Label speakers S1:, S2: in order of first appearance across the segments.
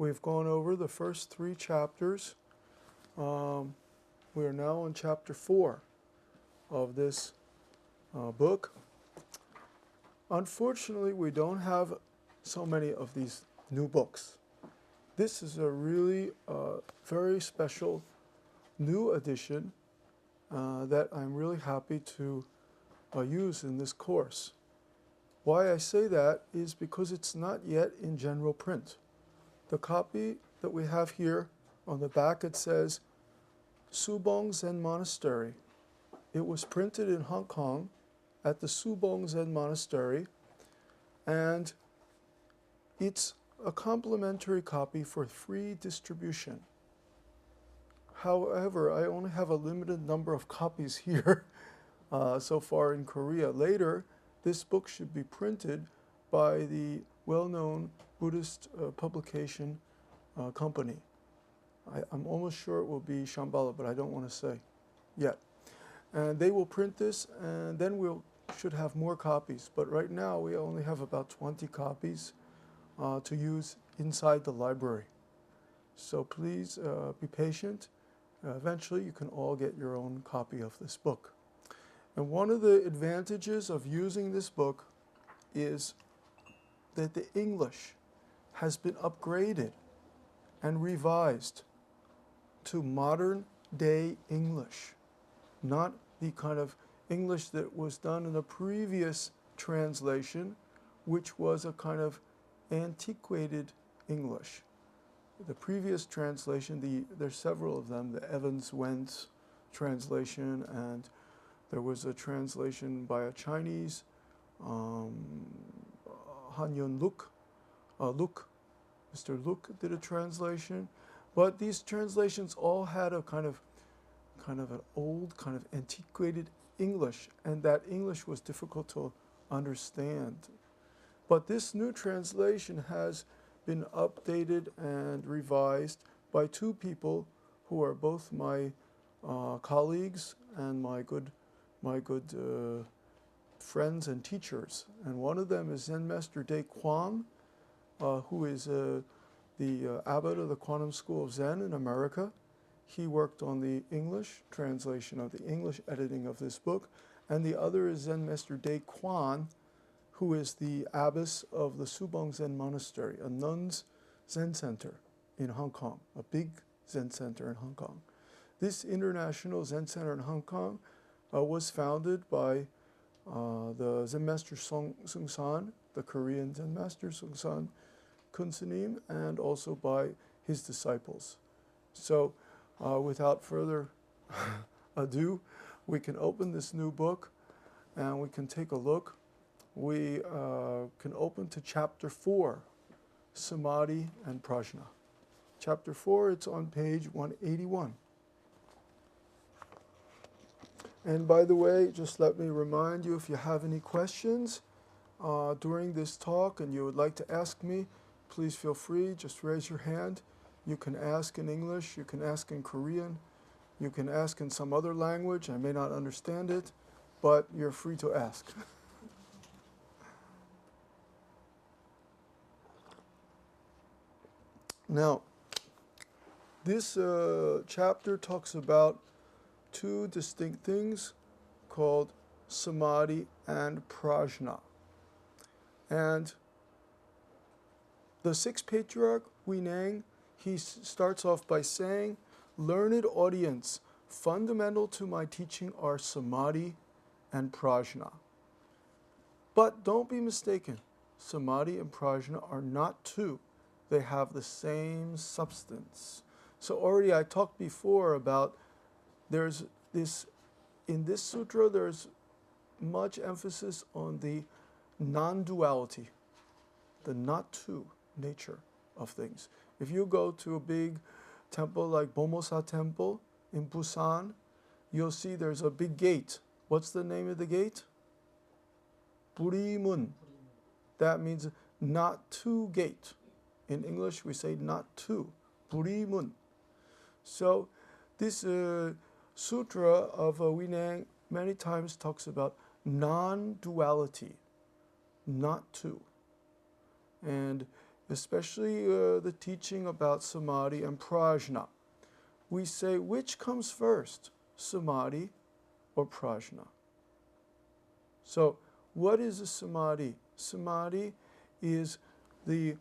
S1: We've gone over the first 3 chapters. We are now on chapter 4 of this book. Unfortunately, we don't have so many of these new books. This is a really very special new edition that I'm really happy to use in this course. Why I say that is because it's not yet in general print. The copy that we have here on the back, it says Subong Zen Monastery. It was printed in Hong Kong at the Subong Zen Monastery, and it's a complimentary copy for free distribution. However, I only have a limited number of copies here so far in Korea. Later, this book should be printed by the well-known Buddhist publication company. I'm almost sure it will be Shambhala, but I don't want to say yet. And they will print this, and then we should have more copies. But right now, we only have about 20 copies to use inside the library. So please be patient. Eventually, you can all get your own copy of this book. And one of the advantages of using this book is that the English has been upgraded and revised to modern day English, not the kind of English that was done in a previous translation, which was a kind of antiquated English. The previous translation, there's several of them, the Evans-Wentz translation, and there was a translation by a Chinese, Han-Yun Luk. Mr. Luk did a translation. But these translations all had a kind of an old, kind of antiquated English, and that English was difficult to understand. But this new translation has been updated and revised by 2 people who are both my colleagues and my good friends and teachers. And one of them is Zen Master Dae Kwang, who is the abbot of the Quantum School of Zen in America. He worked on the English translation of the English editing of this book. And the other is Zen Master Dae Kwan, who is the abbess of the Subong Zen Monastery, a nuns' Zen center in Hong Kong, a big Zen center in Hong Kong. This international Zen center in Hong Kong was founded by the Zen Master Seung San, the Korean Zen Master Seung San Kunsanim, and also by his disciples. So without further ado, we can open this new book and we can take a look. We can open to chapter 4, Samadhi and Prajna. Chapter 4, it's on page 181. And by the way, just let me remind you, if you have any questions during this talk and you would like to ask me, please feel free, just raise your hand. You can ask in English, you can ask in Korean, you can ask in some other language. I may not understand it, but you're free to ask. Now, this chapter talks about 2 distinct things called Samadhi and Prajna. And the 6th patriarch, Huineng, he starts off by saying, "Learned audience, fundamental to my teaching are Samadhi and Prajna." But don't be mistaken, Samadhi and Prajna are not 2. They have the same substance. So already I talked before about there's this, in this sutra, there's much emphasis on the non-duality, the not-two nature of things. If you go to a big temple like Bomosa Temple in Busan, you'll see there's a big gate. What's the name of the gate? Burimun. That means not to gate. In English, we say not to. Burimun. So this sutra of Huineng many times talks about non-duality, not to. And especially the teaching about Samadhi and Prajna, we say, which comes first, Samadhi or Prajna? So, what is a Samadhi? Samadhi is the,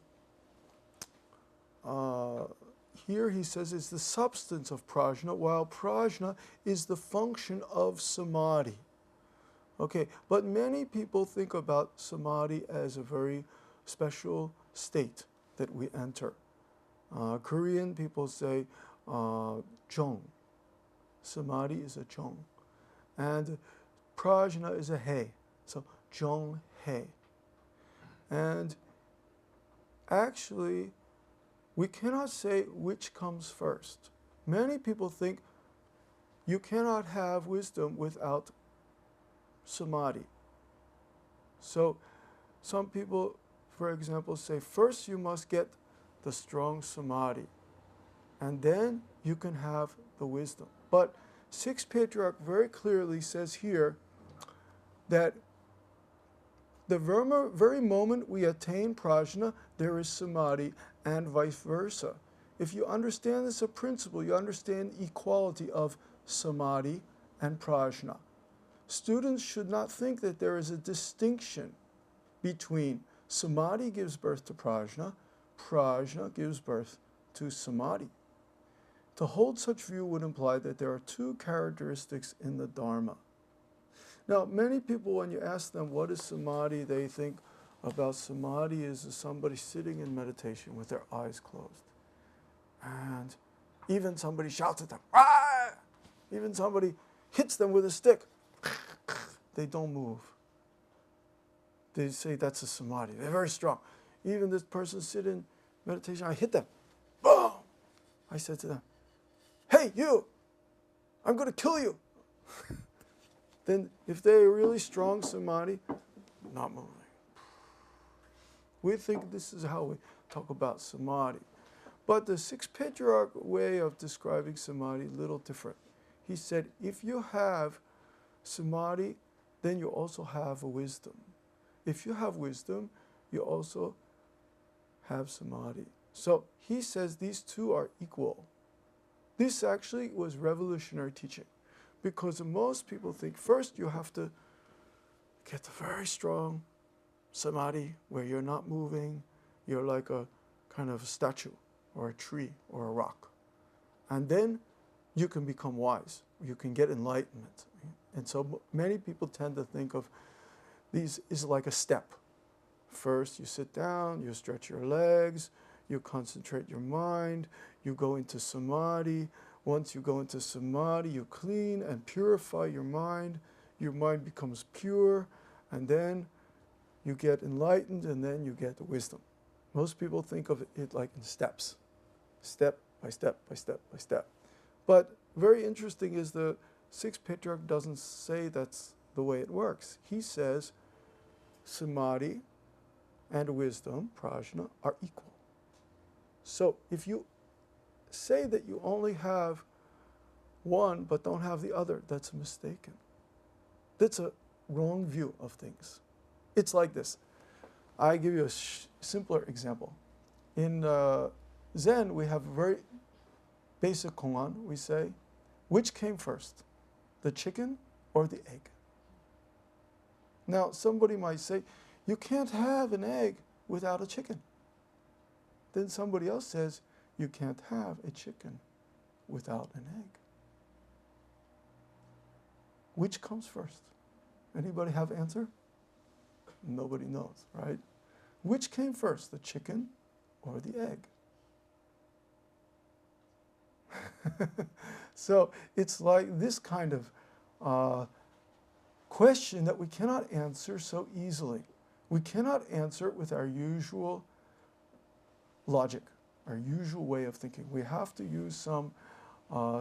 S1: here he says, is the substance of Prajna, while Prajna is the function of Samadhi. Okay, but many people think about Samadhi as a very special state that we enter. Korean people say jong. Samadhi is a jong. And Prajna is a he. So jong he. And actually, we cannot say which comes first. Many people think you cannot have wisdom without Samadhi. So some people, for example, say first you must get the strong Samadhi, and then you can have the wisdom. But Sixth Patriarch very clearly says here that the very moment we attain Prajna, there is Samadhi, and vice versa. If you understand this a principle, you understand equality of Samadhi and Prajna. Students should not think that there is a distinction between Samadhi gives birth to Prajna, Prajna gives birth to Samadhi. To hold such view would imply that there are two characteristics in the Dharma. Now, many people, when you ask them what is Samadhi, they think about Samadhi as somebody sitting in meditation with their eyes closed. And even somebody shouts at them, ah! Even somebody hits them with a stick. They don't move. They say that's a Samadhi. They're very strong. Even this person sitting in meditation, I hit them. Boom! I said to them, hey, you! I'm going to kill you. Then if they're really strong Samadhi, not moving. We think this is how we talk about Samadhi. But the Sixth Patriarch way of describing Samadhi is a little different. He said, if you have Samadhi, then you also have wisdom. If you have wisdom, you also have Samadhi. So he says these two are equal. This actually was revolutionary teaching, because most people think first you have to get a very strong Samadhi where you're not moving, you're like a kind of a statue or a tree or a rock. And then you can become wise, you can get enlightenment. And so many people tend to think of these as like a step. First you sit down, you stretch your legs, you concentrate your mind, you go into Samadhi. Once you go into Samadhi, you clean and purify your mind becomes pure, and then you get enlightened, and then you get wisdom. Most people think of it like in steps, step by step by step by step. But very interesting is the Sixth Patriarch doesn't say that's the way it works. He says Samadhi and wisdom, Prajna, are equal. So if you say that you only have one but don't have the other, that's mistaken. That's a wrong view of things. It's like this. I give you a simpler example. In Zen, we have a very basic koan. We say, which came first, the chicken or the egg? Now, somebody might say, you can't have an egg without a chicken. Then somebody else says, you can't have a chicken without an egg. Which comes first? Anybody have an answer? Nobody knows, right? Which came first, the chicken or the egg? So it's like this kind of question that we cannot answer so easily. We cannot answer it with our usual logic, our usual way of thinking. We have to use some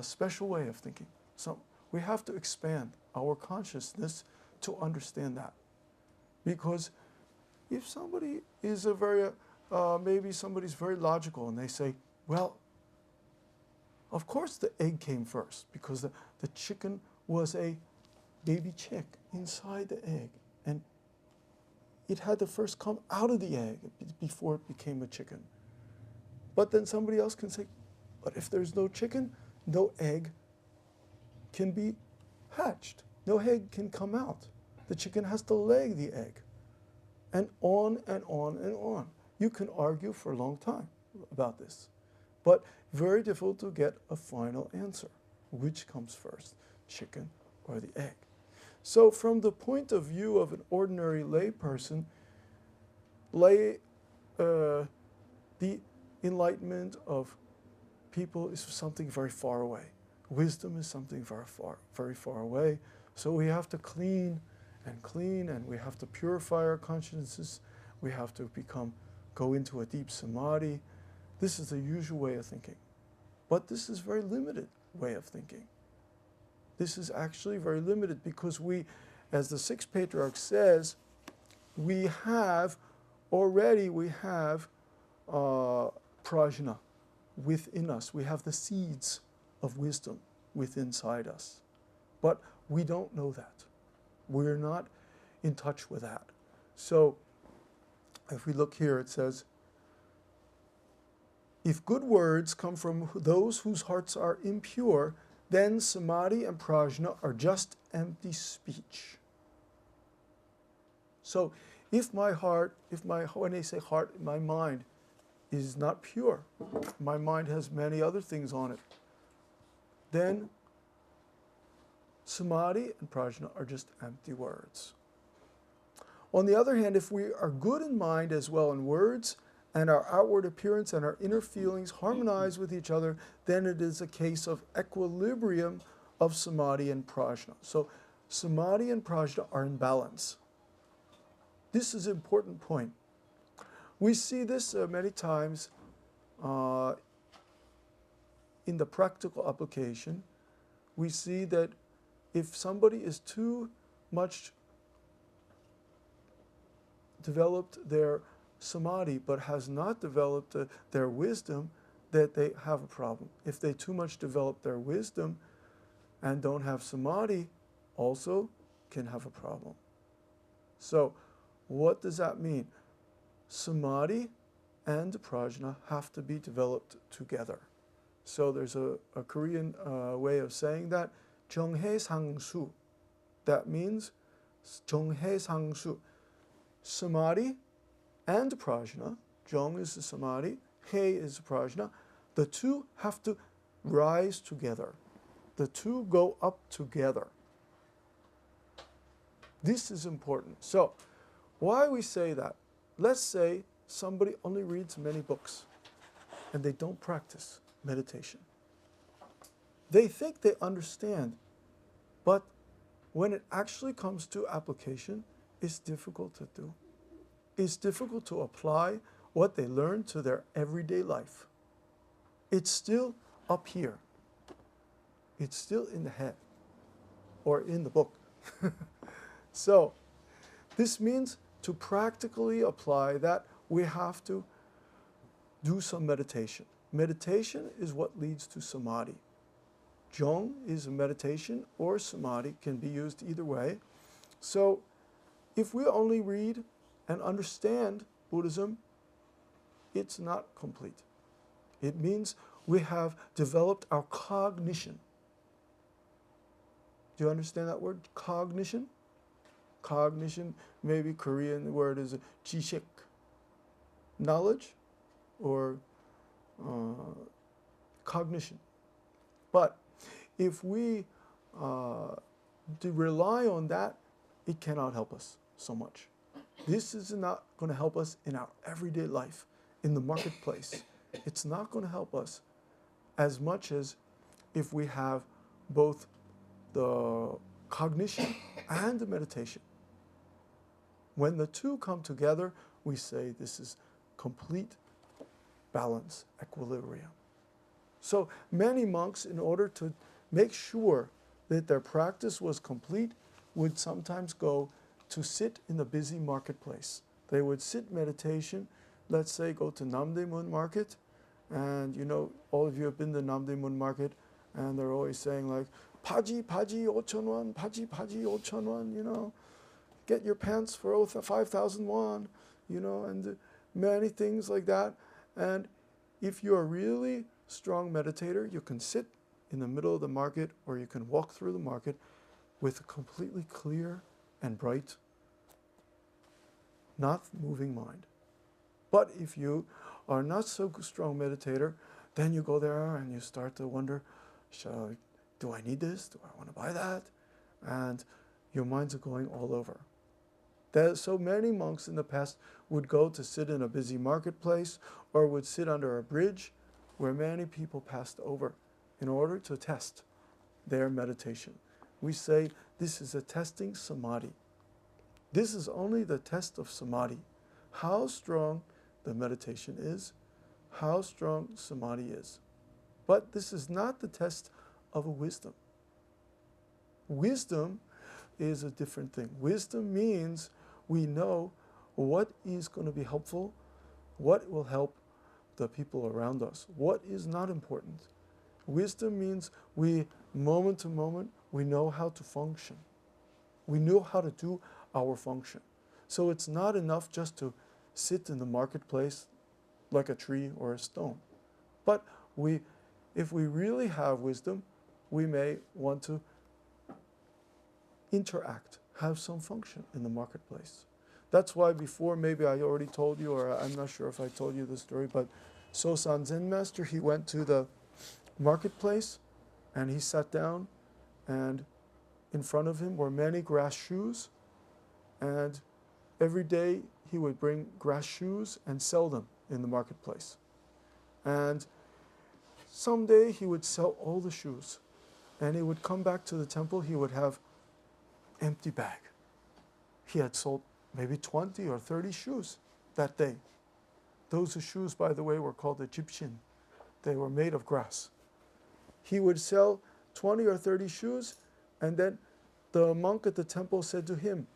S1: special way of thinking. We have to expand our consciousness to understand that. Because if somebody is maybe somebody's very logical and they say, well, of course the egg came first because the chicken was a baby chick inside the egg. And it had to first come out of the egg before it became a chicken. But then somebody else can say, but if there's no chicken, no egg can be hatched. No egg can come out. The chicken has to lay the egg. And on and on and on. You can argue for a long time about this. But very difficult to get a final answer. Which comes first, chicken or the egg? So from the point of view of an ordinary lay person, the enlightenment of people is something very far away. Wisdom is something very far away. So we have to clean, and we have to purify our consciences. We have to go into a deep samadhi. This is the usual way of thinking. But this is a very limited way of thinking. This is actually very limited because we, as the sixth patriarch says, we have Prajna within us. We have the seeds of wisdom inside us. But we don't know that. We're not in touch with that. So if we look here, it says, if good words come from those whose hearts are impure, then Samadhi and Prajna are just empty speech. So if my heart, when they say heart, my mind is not pure, my mind has many other things on it, then Samadhi and Prajna are just empty words. On the other hand, if we are good in mind as well in words, and our outward appearance and our inner feelings harmonize with each other, then it is a case of equilibrium of Samadhi and Prajna. So Samadhi and Prajna are in balance. This is an important point. We see this many times in the practical application. We see that if somebody is too much developed their Samadhi but has not developed their wisdom, that they have a problem. If they too much develop their wisdom and don't have Samadhi, also can have a problem. So what does that mean? Samadhi and Prajna have to be developed together. So there's a Korean way of saying that, 정해상수. That means 정해상수. Samadhi and Prajna, Jung is the Samadhi, He is the Prajna, the two have to rise together. The two go up together. This is important. So, why we say that? Let's say somebody only reads many books and they don't practice meditation. They think they understand, but when it actually comes to application, it's difficult to do. It's difficult to apply what they learn to their everyday life. It's still up here. It's still in the head or in the book. So this means to practically apply that, we have to do some meditation. Meditation is what leads to Samadhi. Jung is a meditation or Samadhi, can be used either way. So if we only read and understand Buddhism, it's not complete. It means we have developed our cognition. Do you understand that word, cognition? Cognition, maybe Korean word is ji식, knowledge or cognition. But if we rely on that, it cannot help us so much. This is not going to help us in our everyday life, in the marketplace. It's not going to help us as much as if we have both the cognition and the meditation. When the two come together, we say this is complete balance, equilibrium. So many monks, in order to make sure that their practice was complete, would sometimes go to sit in the busy marketplace. They would sit meditation, let's say go to Namdaemun market, and you know, all of you have been to Namdaemun market, and they're always saying like, 바지 5,000원, 바지 5,000원, you know, get your pants for 5,000 won, and many things like that. And if you're a really strong meditator, you can sit in the middle of the market, or you can walk through the market with a completely clear and bright, not moving mind. But if you are not so strong meditator, then you go there and you start to wonder, do I need this? Do I want to buy that? And your minds are going all over. So many monks in the past would go to sit in a busy marketplace or would sit under a bridge where many people passed over in order to test their meditation. We say this is a testing samadhi. This is only the test of samadhi. How strong the meditation is, how strong samadhi is. But this is not the test of a wisdom. Wisdom is a different thing. Wisdom means we know what is going to be helpful, what will help the people around us, what is not important. Wisdom means we, moment to moment, we know how to function. We know how to do our function. So it's not enough just to sit in the marketplace like a tree or a stone. But if we really have wisdom, we may want to interact, have some function in the marketplace. That's why before, maybe I already told you, or I'm not sure if I told you the story, but Sosan Zen Master, he went to the marketplace and he sat down, and in front of him were many grass shoes, and every day he would bring grass shoes and sell them in the marketplace. And someday he would sell all the shoes, and he would come back to the temple, he would have empty bag. He had sold maybe 20 or 30 shoes that day. Those shoes, by the way, were called Egyptian. They were made of grass. He would sell 20 or 30 shoes, and then the monk at the temple said to him,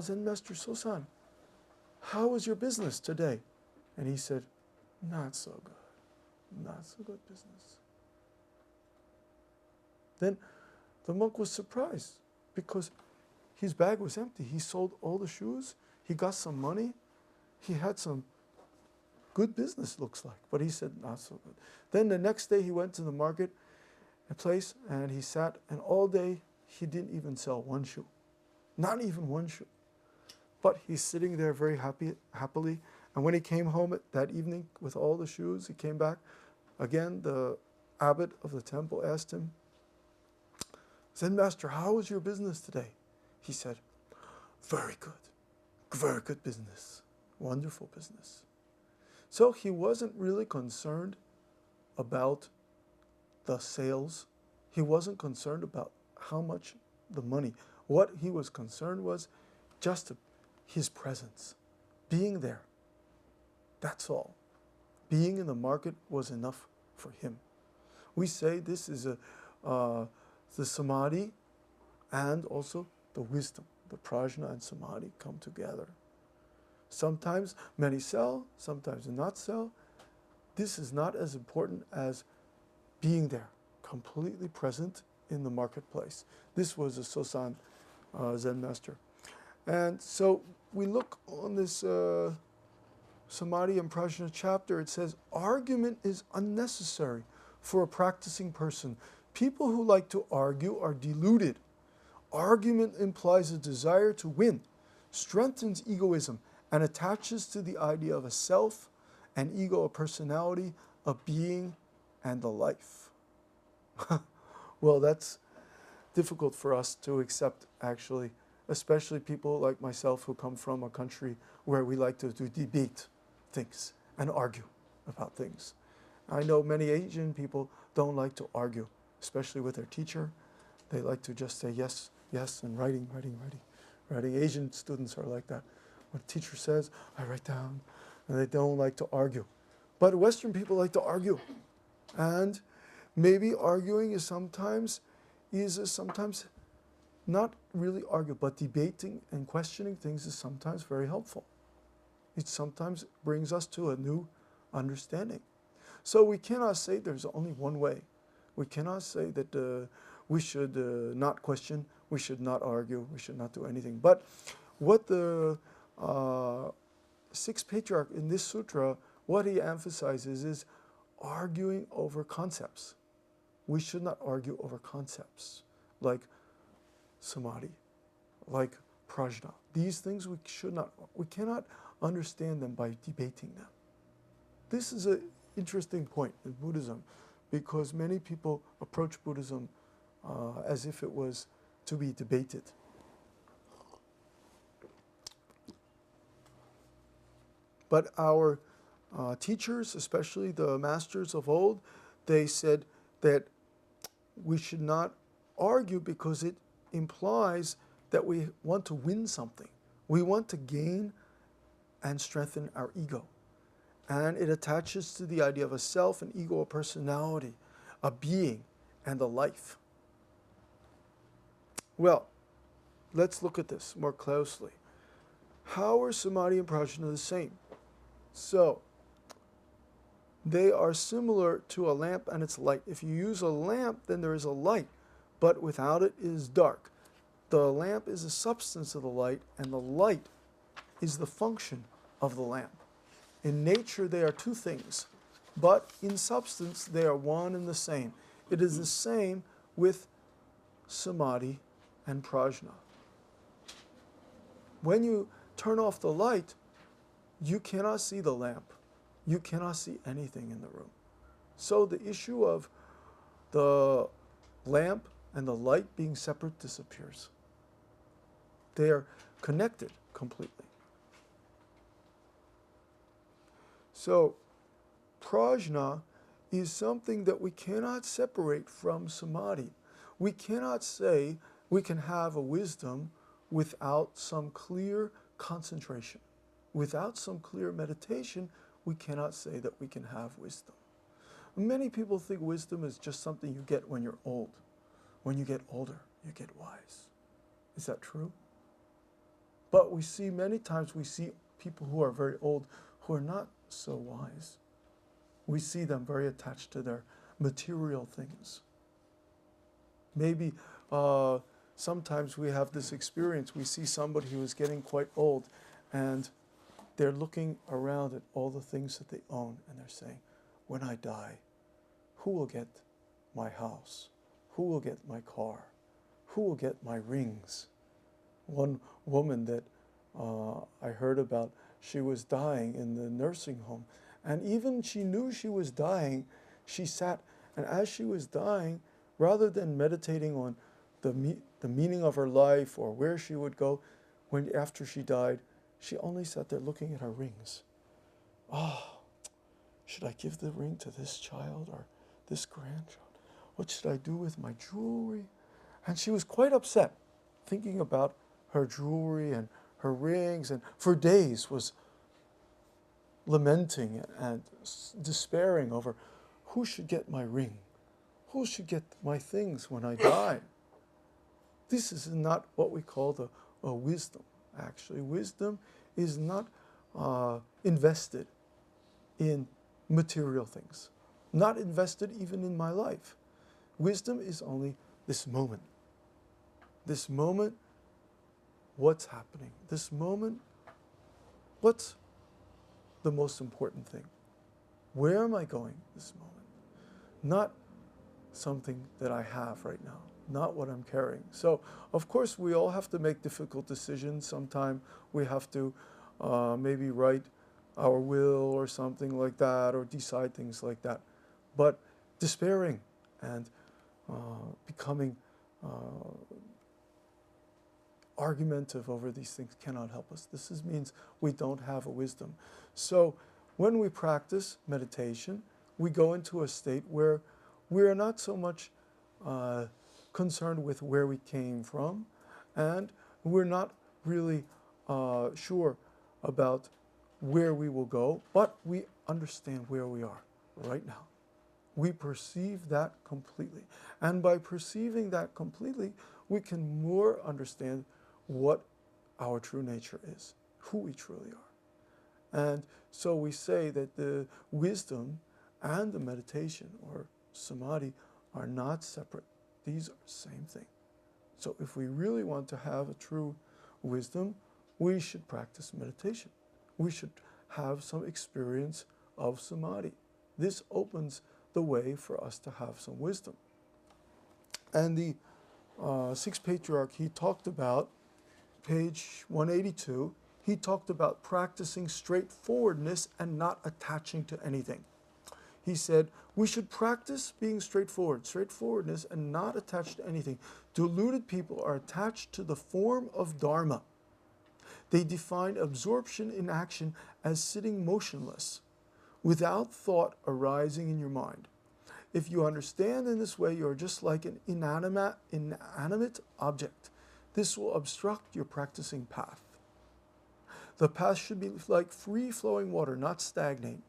S1: Zen Master Sosan, how was your business today? And he said, not so good. Not so good business. Then the monk was surprised because his bag was empty. He sold all the shoes. He got some money. He had some good business, looks like. But he said, not so good. Then the next day he went to the market place and he sat, and all day he didn't even sell one shoe. Not even one shoe. But he's sitting there very happily. And when he came home that evening with all the shoes, he came back. Again, the abbot of the temple asked him, Zen Master, how was your business today? He said, very good business, wonderful business. So he wasn't really concerned about the sales. He wasn't concerned about how much the money. What he was concerned was just his presence, being there. That's all. Being in the market was enough for him. We say this is the Samadhi and also the wisdom. The Prajna and Samadhi come together. Sometimes many sell, sometimes not sell. This is not as important as being there, completely present in the marketplace. This was a Sosan Zen Master. And so we look on this Samadhi and Prajna chapter. It says, argument is unnecessary for a practicing person. People who like to argue are deluded. Argument implies a desire to win, strengthens egoism, and attaches to the idea of a self, an ego, a personality, a being, and a life. Well, that's difficult for us to accept, actually, especially people like myself who come from a country where we like to debate things and argue about things. I know many Asian people don't like to argue, especially with their teacher. They like to just say yes, yes, and writing. Asian students are like that. What a teacher says, I write down, and they don't like to argue. But Western people like to argue. And maybe arguing is sometimes not really argue, but debating and questioning things is sometimes very helpful. It sometimes brings us to a new understanding. So we cannot say there's only one way. We cannot say that we should not question, we should not argue, we should not do anything. But what the sixth patriarch in this sutra, what he emphasizes is arguing over concepts. We should not argue over concepts like Samadhi, like Prajna. These things we cannot understand them by debating them. This is an interesting point in Buddhism, because many people approach Buddhism as if it was to be debated. But our teachers, especially the masters of old, they said that we should not argue because it implies that we want to win something. We want to gain and strengthen our ego. And it attaches to the idea of a self, an ego, a personality, a being, and a life. Well, let's look at this more closely. How are Samadhi and Prajna the same? So, they are similar to a lamp and its light. If you use a lamp, then there is a light, but without it is dark. The lamp is the substance of the light, and the light is the function of the lamp. In nature, they are two things, but in substance, they are one and the same. It is the same with Samadhi and Prajna. When you turn off the light, you cannot see the lamp. You cannot see anything in the room. So the issue of the lamp and the light being separate disappears. They are connected completely. So Prajna is something that we cannot separate from Samadhi. We cannot say we can have a wisdom without some clear concentration. Without some clear meditation, we cannot say that we can have wisdom. Many people think wisdom is just something you get when you're old. When you get older, you get wise. Is that true? But we see many times, we see people who are very old who are not so wise. We see them very attached to their material things. Maybe sometimes we have this experience. We see somebody who is getting quite old, and they're looking around at all the things that they own, and they're saying, when I die, who will get my house? Who will get my car? Who will get my rings? One woman that I heard about, she was dying in the nursing home, and even she knew she was dying, she sat, and as she was dying, rather than meditating on the meaning of her life or where she would go, after she died, she only sat there looking at her rings. Should I give the ring to this child or this grandchild? What should I do with my jewelry? And she was quite upset, thinking about her jewelry and her rings, and for days was lamenting and despairing over who should get my ring? Who should get my things when I die? This is not what we call the wisdom. Actually, wisdom is not invested in material things, not invested even in my life. Wisdom is only this moment. This moment, what's happening? This moment, what's the most important thing? Where am I going this moment? Not something that I have right now, not what I'm carrying. So, of course, we all have to make difficult decisions. Sometimes we have to maybe write our will or something like that, or decide things like that. But despairing and becoming argumentative over these things cannot help us. This means we don't have a wisdom. So when we practice meditation, we go into a state where we are not so much concerned with where we came from, and we're not really sure about where we will go, but we understand where we are right now. We perceive that completely. And by perceiving that completely, we can more understand what our true nature is, who we truly are. And so we say that the wisdom and the meditation, or samadhi, are not separate. These are the same thing. So if we really want to have a true wisdom, we should practice meditation. We should have some experience of Samadhi. This opens the way for us to have some wisdom. And the Sixth Patriarch, he talked about, page 182, he talked about practicing straightforwardness and not attaching to anything. He said, we should practice being straightforwardness and not attached to anything. Deluded people are attached to the form of Dharma. They define absorption in action as sitting motionless, without thought arising in your mind. If you understand in this way, you are just like an inanimate object. This will obstruct your practicing path. The path should be like free-flowing water, not stagnate.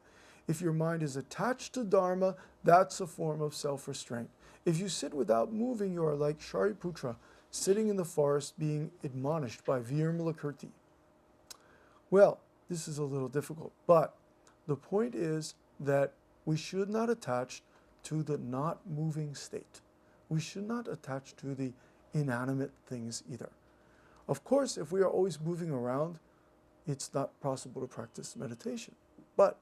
S1: If your mind is attached to Dharma, that's a form of self-restraint. If you sit without moving, you are like Shariputra, sitting in the forest being admonished by Virmalakirti. Well, this is a little difficult, but the point is that we should not attach to the not moving state. We should not attach to the inanimate things either. Of course, if we are always moving around, it's not possible to practice meditation. But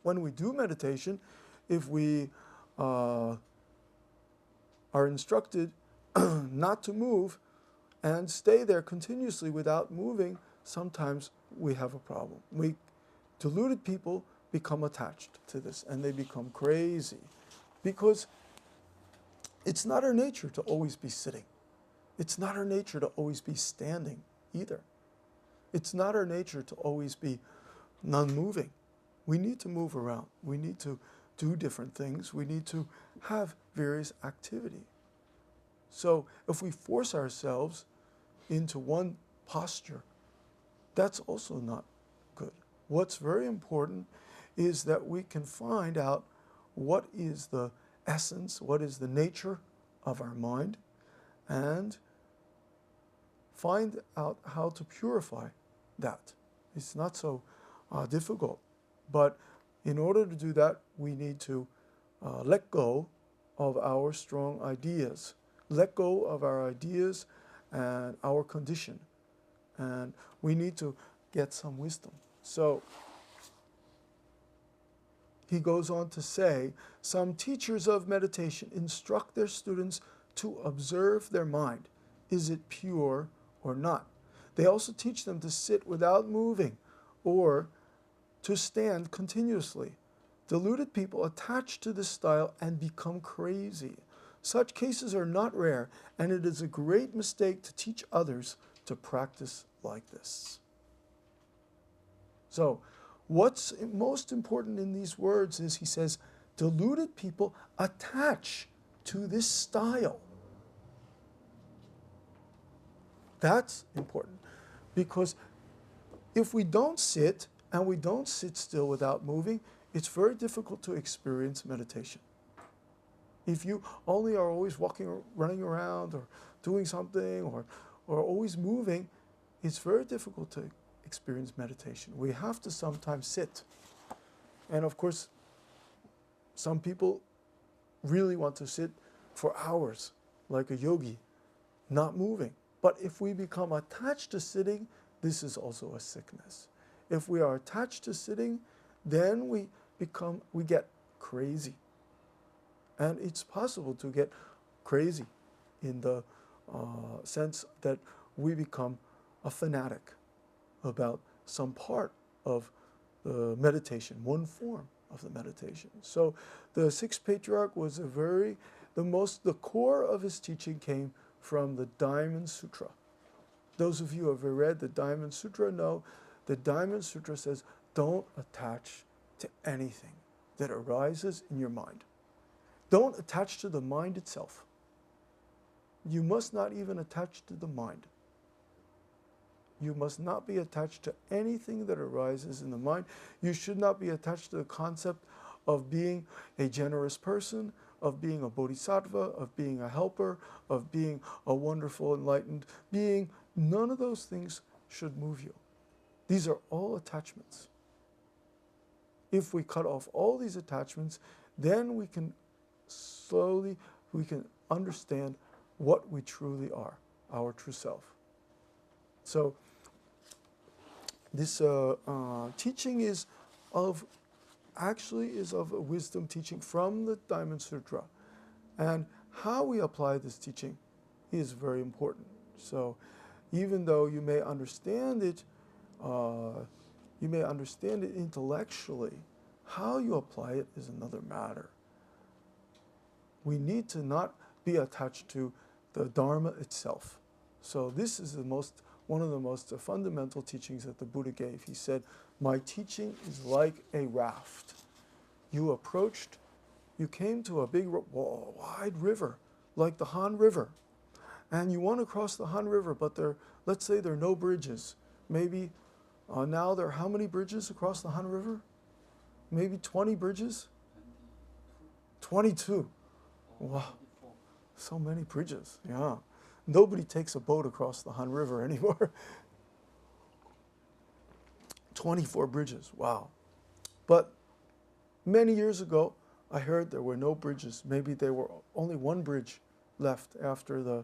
S1: when we do meditation, if we are instructed not to move and stay there continuously without moving, sometimes we have a problem. Deluded people become attached to this and they become crazy because it's not our nature to always be sitting. It's not our nature to always be standing either. It's not our nature to always be non-moving. We need to move around. We need to do different things. We need to have various activity. So if we force ourselves into one posture, that's also not good. What's very important is that we can find out what is the essence, what is the nature of our mind, and find out how to purify that. It's not so difficult, but in order to do that, we need to let go of our strong ideas, let go of our ideas and our condition, and we need to get some wisdom. So he goes on to say, some teachers of meditation instruct their students to observe their mind. Is it pure or not? They also teach them to sit without moving or to stand continuously. Deluded people attach to this style and become crazy. Such cases are not rare, and it is a great mistake to teach others to practice like this. So, what's most important in these words is he says, deluded people attach to this style. That's important, because if we don't sit, and we don't sit still without moving, it's very difficult to experience meditation. If you only are always walking, running around, or doing something, or always moving, it's very difficult to experience meditation. We have to sometimes sit. And of course, some people really want to sit for hours, like a yogi, not moving. But if we become attached to sitting, this is also a sickness. If we are attached to sitting, then we get crazy. And it's possible to get crazy in the sense that we become a fanatic about some part of the meditation, one form of the meditation. So the Sixth Patriarch was the core of his teaching came from the Diamond Sutra. Those of you who have read the Diamond Sutra know the Diamond Sutra says, don't attach to anything that arises in your mind. Don't attach to the mind itself. You must not even attach to the mind. You must not be attached to anything that arises in the mind. You should not be attached to the concept of being a generous person, of being a bodhisattva, of being a helper, of being a wonderful, enlightened being. None of those things should move you. These are all attachments. If we cut off all these attachments, then we can understand what we truly are, our true self. So this teaching is of a wisdom teaching from the Diamond Sutra. And how we apply this teaching is very important. So even though you may understand it intellectually, how you apply it is another matter. We need to not be attached to the Dharma itself. So this is one of the most fundamental teachings that the Buddha gave. He said, my teaching is like a raft. You came to a big, wide river, like the Han River. And you want to cross the Han River, but let's say there are no bridges. Maybe now there are how many bridges across the Han River? Maybe 20 bridges? 22. Wow, so many bridges, yeah. Nobody takes a boat across the Han River anymore. 24 bridges, wow. But many years ago, I heard there were no bridges. Maybe there were only one bridge left after the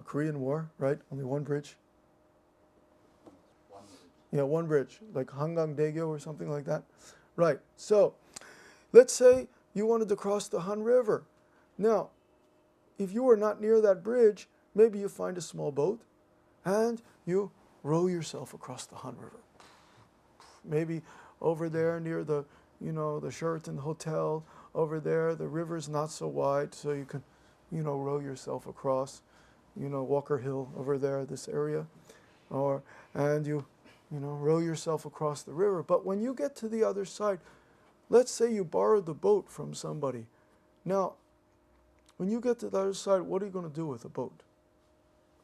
S1: Korean War, right? Only one bridge? Yeah, one bridge, like Hangang-daegyo or something like that. Right, so let's say you wanted to cross the Han River. Now, if you are not near that bridge, maybe you find a small boat and you row yourself across the Han River. Maybe over there near the Sheraton Hotel, over there the river's not so wide, so you can, row yourself across, Walker Hill over there, this area, and you row yourself across the river. But when you get to the other side, let's say you borrowed the boat from somebody. Now, when you get to the other side, what are you going to do with the boat?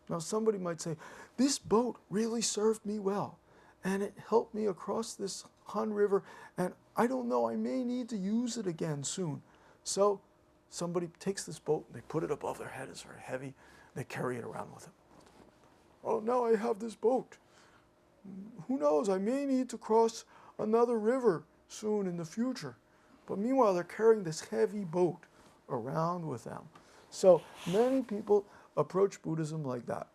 S1: Now, somebody might say, this boat really served me well, and it helped me across this Han River, and I don't know, I may need to use it again soon. So somebody takes this boat, they put it above their head, it's very heavy, they carry it around with them. Oh, now I have this boat. Who knows, I may need to cross another river soon in the future. But meanwhile, they're carrying this heavy boat around with them. So many people approach Buddhism like that.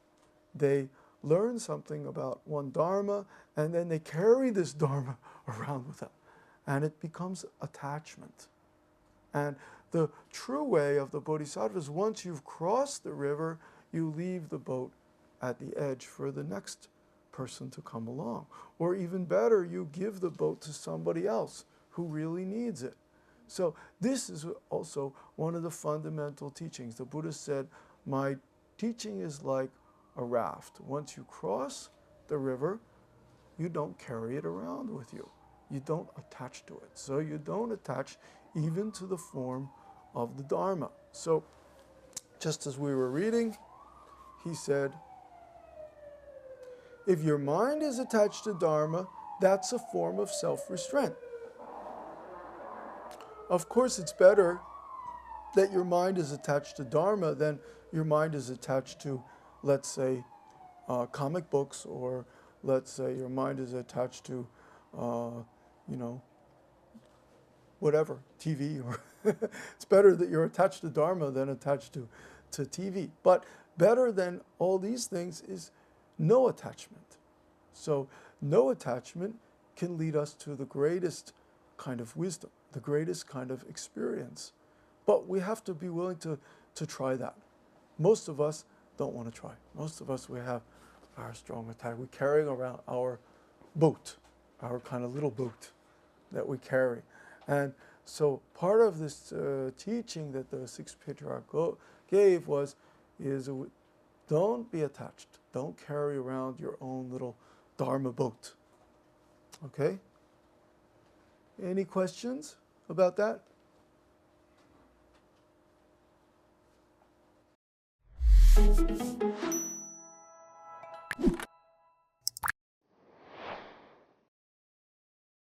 S1: They learn something about one Dharma, and then they carry this Dharma around with them. And it becomes attachment. And the true way of the Bodhisattvas, once you've crossed the river, you leave the boat at the edge for the next person to come along. Or even better, you give the boat to somebody else who really needs it. So this is also one of the fundamental teachings. The Buddha said, my teaching is like a raft. Once you cross the river, you don't carry it around with you. You don't attach to it. So you don't attach even to the form of the Dharma. So just as we were reading, he said, if your mind is attached to Dharma, that's a form of self-restraint. Of course, it's better that your mind is attached to Dharma than your mind is attached to, let's say, comic books, or let's say your mind is attached to, whatever, TV. Or it's better that you're attached to Dharma than attached to TV. But better than all these things is no attachment. So no attachment can lead us to the greatest kind of wisdom, the greatest kind of experience. But we have to be willing to try that. Most of us don't want to try. Most of us, we have our strong attachment. We're carrying around our boat, our kind of little boat that we carry. And so part of this teaching that the sixth patriarch gave is don't be attached. Don't carry around your own little Dharma boat. Okay? Any questions about that?